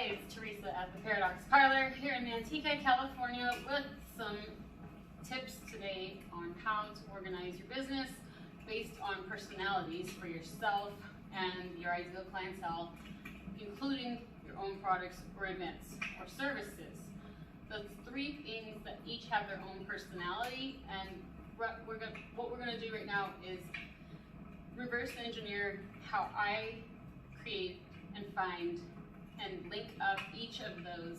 Hi, it's Teresa at the Paradox Parlor here in Manteca, California with some tips today on how to organize your business based on personalities for yourself and your ideal clientele, including your own products or events or services. Those three things that each have their own personality, and what we're going to do right now is reverse engineer how I create and find and link up each of those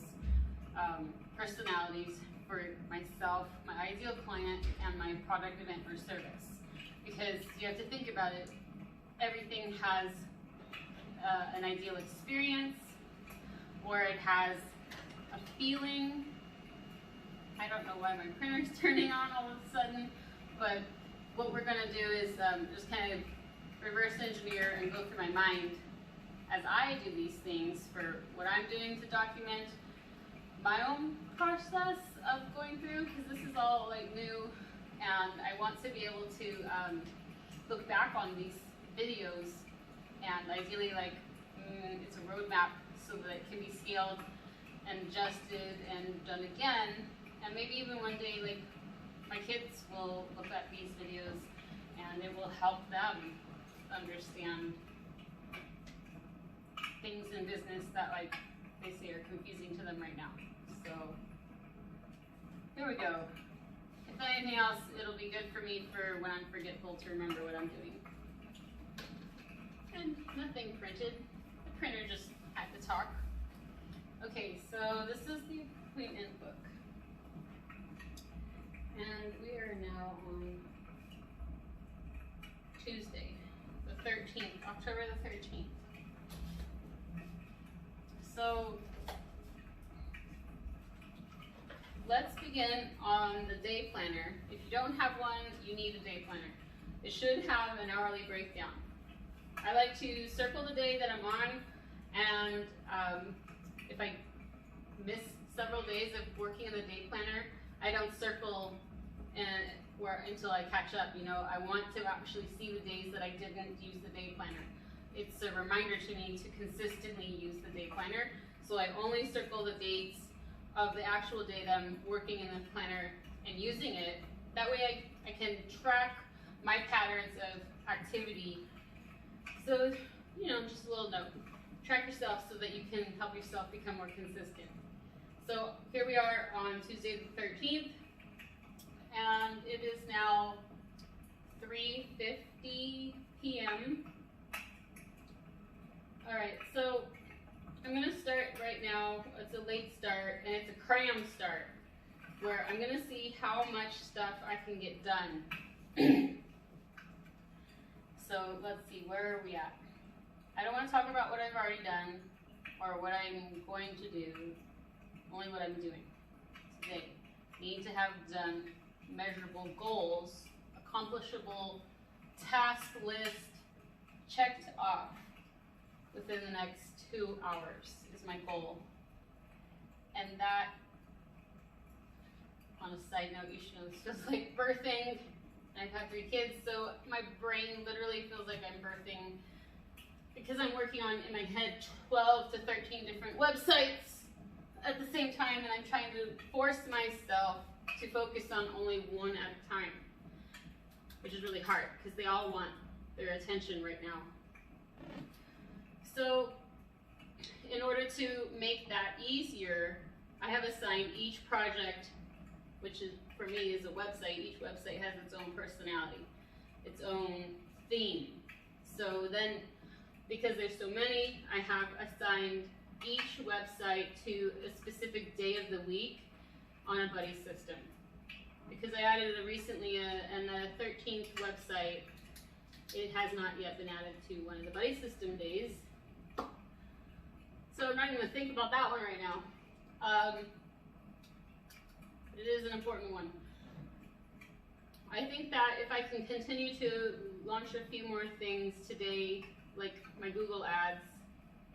personalities for myself, my ideal client, and my product, event, or service. Because you have to think about it, everything has an ideal experience, or it has a feeling. I don't know why my printer's turning on all of a sudden, but what we're going to do is just kind of reverse engineer and go through my mind as I do these things for what I'm doing to document my own process of going through, because this is all like new, and I want to be able to look back on these videos and ideally it's a roadmap so that it can be scaled and adjusted and done again, and maybe even one day like my kids will look at these videos and it will help them understand things in business that they say are confusing to them right now. So here we go. If anything else, it'll be good for me for when I'm forgetful to remember what I'm doing. And nothing printed. The printer just had to talk. Okay, so this is the appointment book. And we are now on Tuesday, the 13th, October the 13th. So let's begin on the day planner. If you don't have one, you need a day planner. It should have an hourly breakdown. I like to circle the day that I'm on, and if I miss several days of working in the day planner, I don't circle until I catch up. You know, I want to actually see the days that I didn't use the day planner. It's a reminder to me to consistently use the day planner. So I only circle the dates of the actual day that I'm working in the planner and using it. That way I can track my patterns of activity. So, you know, just a little note. Track yourself so that you can help yourself become more consistent. So here we are on Tuesday the 13th, and it is now 3:50 p.m. Alright, so I'm going to start right now. It's a late start, and it's a cram start, where I'm going to see how much stuff I can get done. So let's see, where are we at? I don't want to talk about what I've already done or what I'm going to do, only what I'm doing today. Need to have done measurable goals, accomplishable task list checked off within the next 2 hours is my goal. And that, on a side note, you should know this feels like birthing. I've had 3 kids, so my brain literally feels like I'm birthing because I'm working on, in my head, 12 to 13 different websites at the same time, and I'm trying to force myself to focus on only one at a time, which is really hard because they all want their attention right now. So in order to make that easier, I have assigned each project, which is for me is a website. Each website has its own personality, its own theme. So then, because there's so many, I have assigned each website to a specific day of the week on a buddy system. Because I added recently and the 13th website, it has not yet been added to one of the buddy system days. So I'm not even going to think about that one right now. It is an important one. I think that if I can continue to launch a few more things today, like my Google ads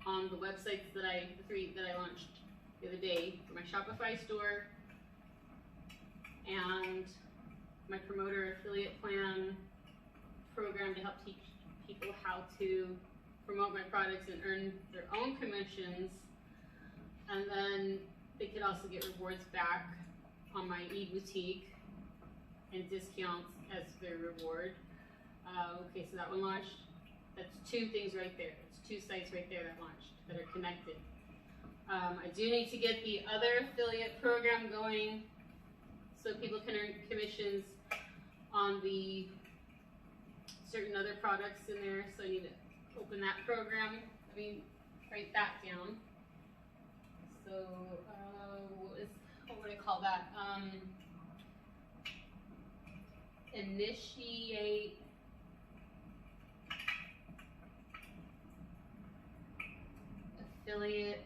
on the websites the 3 that I launched the other day for my Shopify store, and my promoter affiliate plan program to help teach people how to promote my products and earn their own commissions, And then they could also get rewards back on my e-boutique and discounts as their reward. Okay, so that one launched. That's 2 things right there. It's 2 sites right there that launched, that are connected. I do need to get the other affiliate program going so people can earn commissions on the certain other products in there. So I need to open that program. Let me write that down. So what would I call that? Initiate affiliate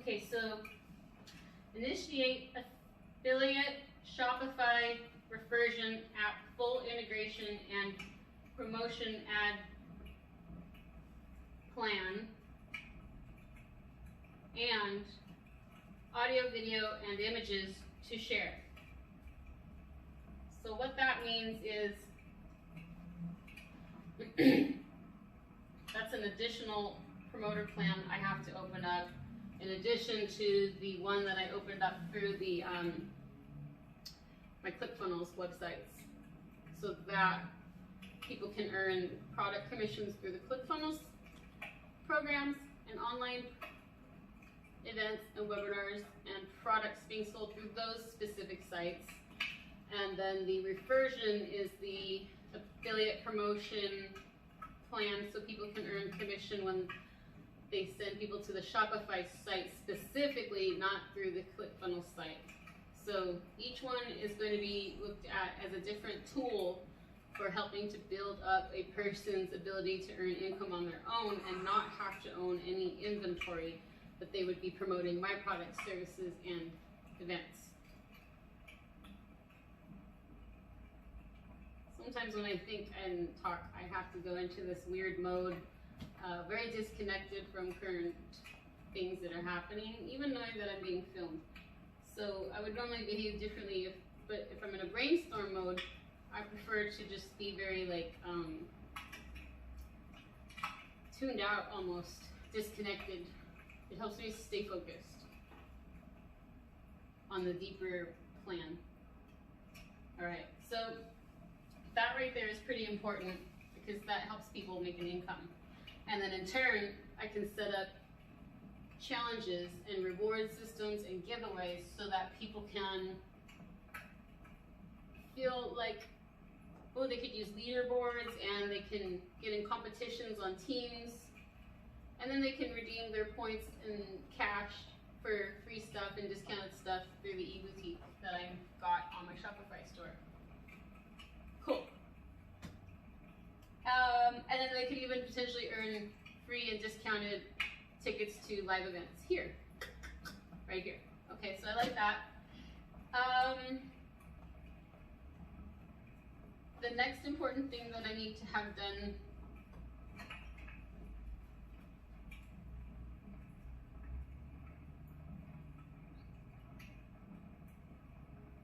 Okay, so initiate affiliate Shopify reversion app full integration and promotion ad plan and audio, video, and images to share. So what that means is that's an additional promoter plan I have to open up in addition to the one that I opened up through the my ClickFunnels websites, so that people can earn product commissions through the ClickFunnels programs and online events and webinars and products being sold through those specific sites. And then the reversion is the affiliate promotion plan, so people can earn commission when they send people to the Shopify site specifically, not through the ClickFunnels site. So each one is going to be looked at as a different tool for helping to build up a person's ability to earn income on their own and not have to own any inventory, but they would be promoting my products, services, and events. Sometimes when I think and talk, I have to go into this weird mode, very disconnected from current things that are happening, even knowing that I'm being filmed. So I would normally behave differently, but if I'm in a brainstorm mode, I prefer to just be very tuned out, almost disconnected. It helps me stay focused on the deeper plan. All right, so that right there is pretty important because that helps people make an income. And then in turn, I can set up challenges and reward systems and giveaways so that people can feel like, oh, they could use leaderboards and they can get in competitions on teams, and then they can redeem their points in cash for free stuff and discounted stuff through the e-boutique that I got on my Shopify store. Cool. And then they could even potentially earn free and discounted tickets to live events here, right here. Okay, so I like that. The next important thing that I need to have done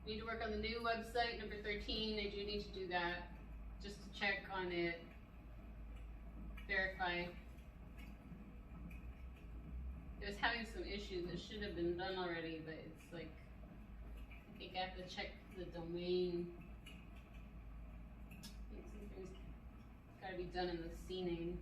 need to work on the new website, number 13. I do need to do that just to check on it, verify. It was having some issues. It should have been done already, but it's like, I think I have to check the domain. I think something's gotta be done in the C name.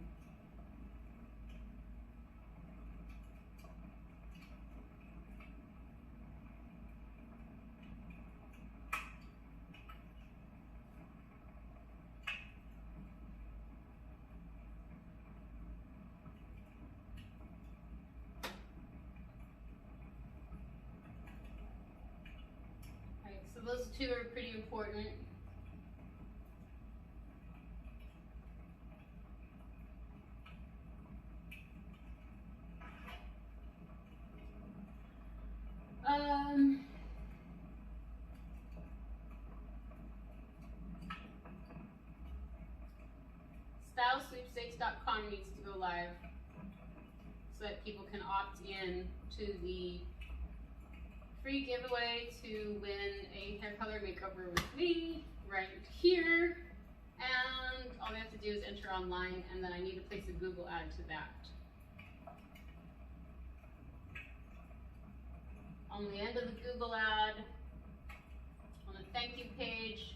those two are pretty important. StyleSweepstakes.com needs to go live so that people can opt in to the free giveaway to win a hair color makeover with me right here. And all they have to do is enter online, and then I need to place a Google ad to that. On the end of the Google ad, on the thank you page,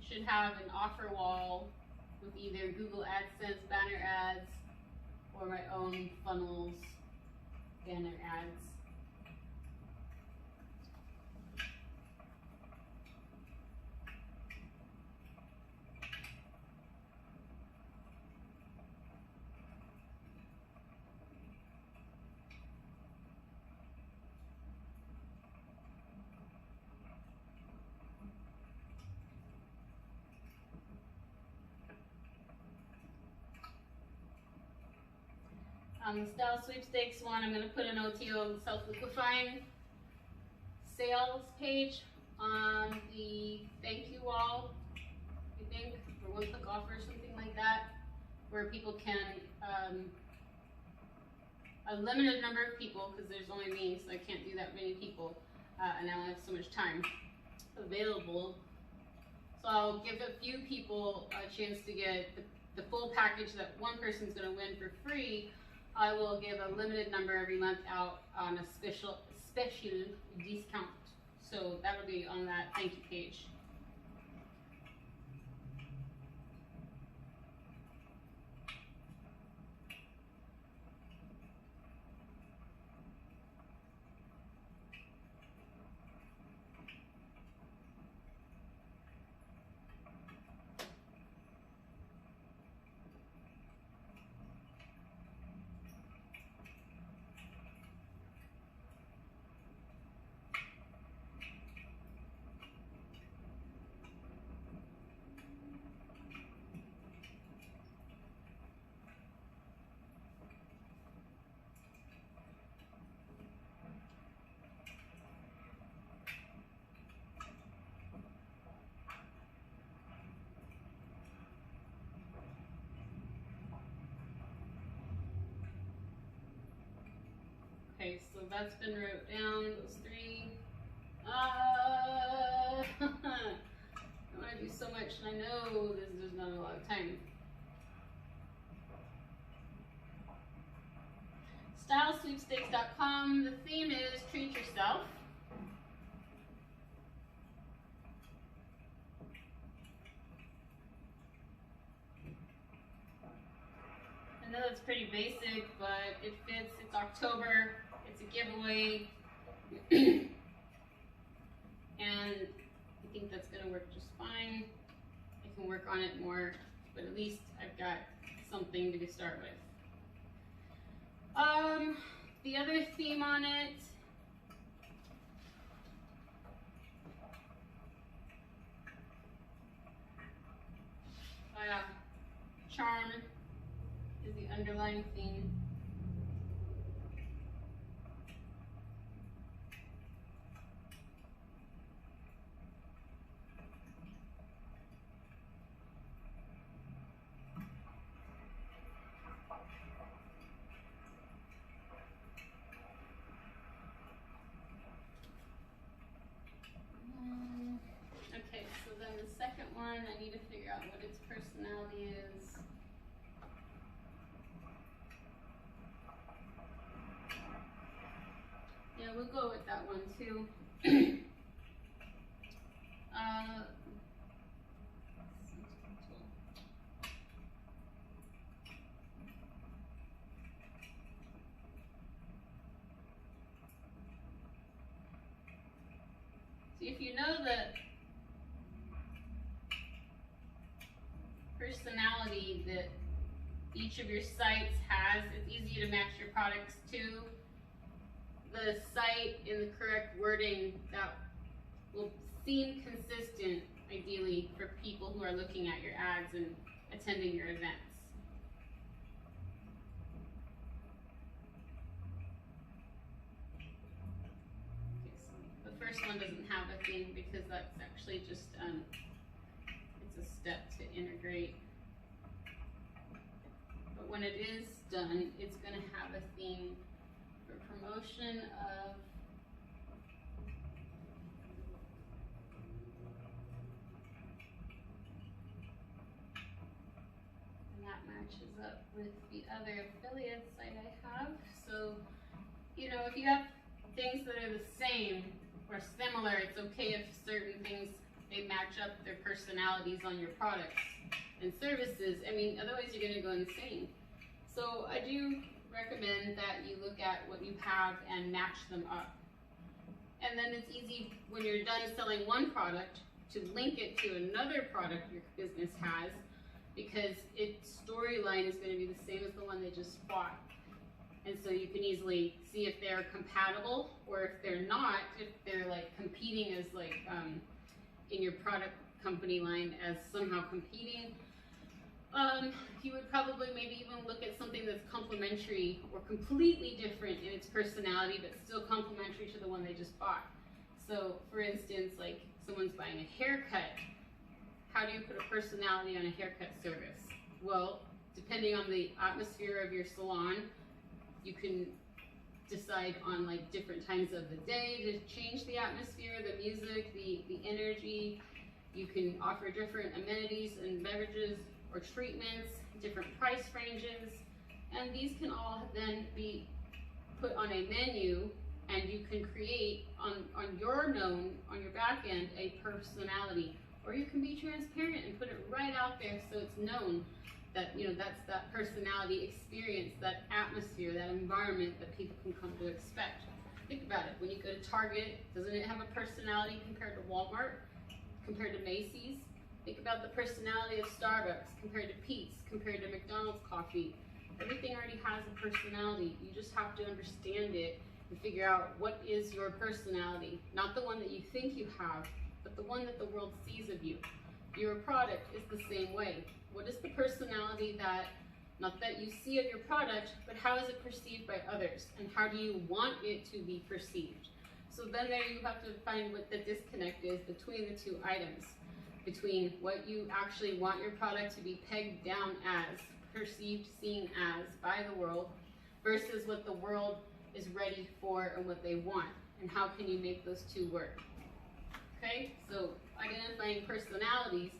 should have an offer wall with either Google AdSense banner ads or my own funnels banner ads. On the Style Sweepstakes one, I'm going to put an OTO self-liquefying sales page on the thank you wall, I think, or one-click offer, something like that, where people can, a limited number of people, because there's only me, so I can't do that many people, and I only have so much time available. So I'll give a few people a chance to get the full package that one person's going to win for free. I will give a limited number every month out on a special discount. So that'll be on that thank you page. Okay, so that's been wrote down, those three. I want to do so much, and I know there's not a lot of time. StyleSweepstakes.com, the theme is treat yourself. I know that's pretty basic, but it fits. It's October. It's a giveaway. And I think that's going to work just fine. I can work on it more, but at least I've got something to start with. The other theme on it, charm is the underlying theme. Okay, so then the second one, I need to figure out what its personality is. Yeah, we'll go with that one too. See, if you know the personality that each of your sites has, it's easy to match your products to the site in the correct wording that will seem consistent, ideally, for people who are looking at your ads and attending your events. Okay, so the first one doesn't have a theme because that's actually just, it's a step to integrate. But when it is done, it's going to have a theme for promotion of matches up with the other affiliate site I have. So, you know, if you have things that are the same or similar, it's okay if certain things, they match up their personalities on your products and services. I mean, otherwise you're going to go insane. So I do recommend that you look at what you have and match them up. And then it's easy when you're done selling one product to link it to another product your business has, because its storyline is going to be the same as the one they just bought. And so you can easily see if they're compatible, or if they're not, if they're like competing as like in your product company line as somehow competing. You would probably maybe even look at something that's complementary or completely different in its personality, but still complementary to the one they just bought. So for instance, like someone's buying a haircut. How do you put a personality on a haircut service? Well, depending on the atmosphere of your salon, you can decide on like different times of the day to change the atmosphere, the music, the energy. You can offer different amenities and beverages or treatments, different price ranges, and these can all then be put on a menu, and you can create on your back end a personality. Or you can be transparent and put it right out there so it's known that, you know, that's that personality experience, that atmosphere, that environment that people can come to expect. Think about it. When you go to Target, doesn't it have a personality compared to Walmart, compared to Macy's? Think about the personality of Starbucks compared to Pete's, compared to McDonald's coffee. Everything already has a personality. You just have to understand it and figure out what is your personality, not the one that you think you have, but the one that the world sees of you. Your product is the same way. What is the personality that, not that you see of your product, but how is it perceived by others? And how do you want it to be perceived? So then there you have to find what the disconnect is between the two items, between what you actually want your product to be pegged down as, perceived, seen as by the world, versus what the world is ready for and what they want. And how can you make those two work? Okay, so identifying personalities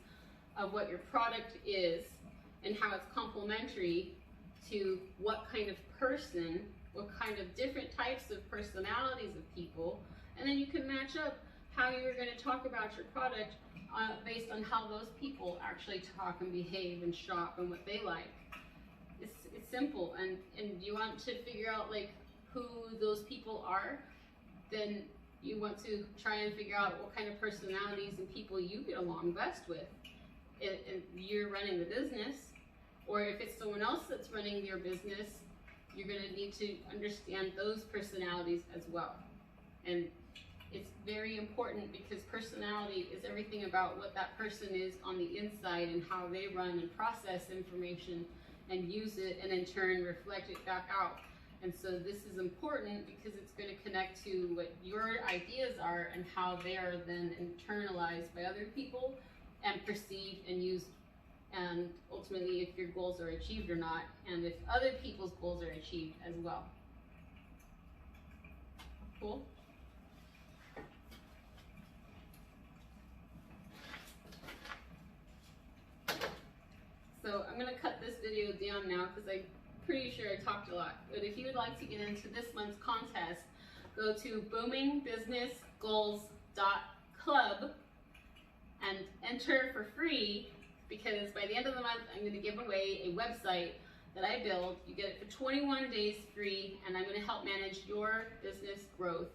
of what your product is and how it's complementary to what kind of person, what kind of different types of personalities of people, and then you can match up how you're going to talk about your product based on how those people actually talk and behave and shop and what they like. It's simple, and you want to figure out like who those people are, then you want to try and figure out what kind of personalities and people you get along best with. If you're running the business, or if it's someone else that's running your business, you're going to need to understand those personalities as well. And it's very important because personality is everything about what that person is on the inside and how they run and process information and use it, and in turn reflect it back out. And so this is important because it's going to connect to what your ideas are and how they are then internalized by other people and perceived and used, and ultimately if your goals are achieved or not, and if other people's goals are achieved as well. Cool? So I'm going to cut this video down now because I'm pretty sure I talked a lot. But if you would like to get into this month's contest, go to boomingbusinessgoals.club and enter for free, because by the end of the month I'm going to give away a website that I build. You get it for 21 days free, and I'm going to help manage your business growth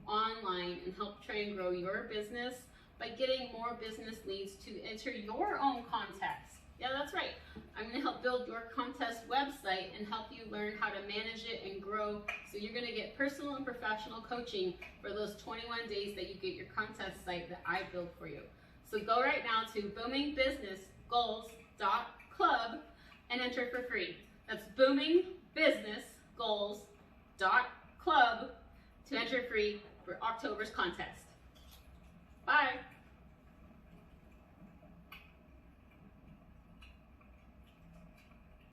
online and help try and grow your business by getting more business leads to enter your own contest. Yeah, that's right. I'm going to help build your contest website and help you learn how to manage it and grow. So you're going to get personal and professional coaching for those 21 days that you get your contest site that I build for you. So go right now to boomingbusinessgoals.club and enter for free. That's boomingbusinessgoals.club to enter free for October's contest. Bye.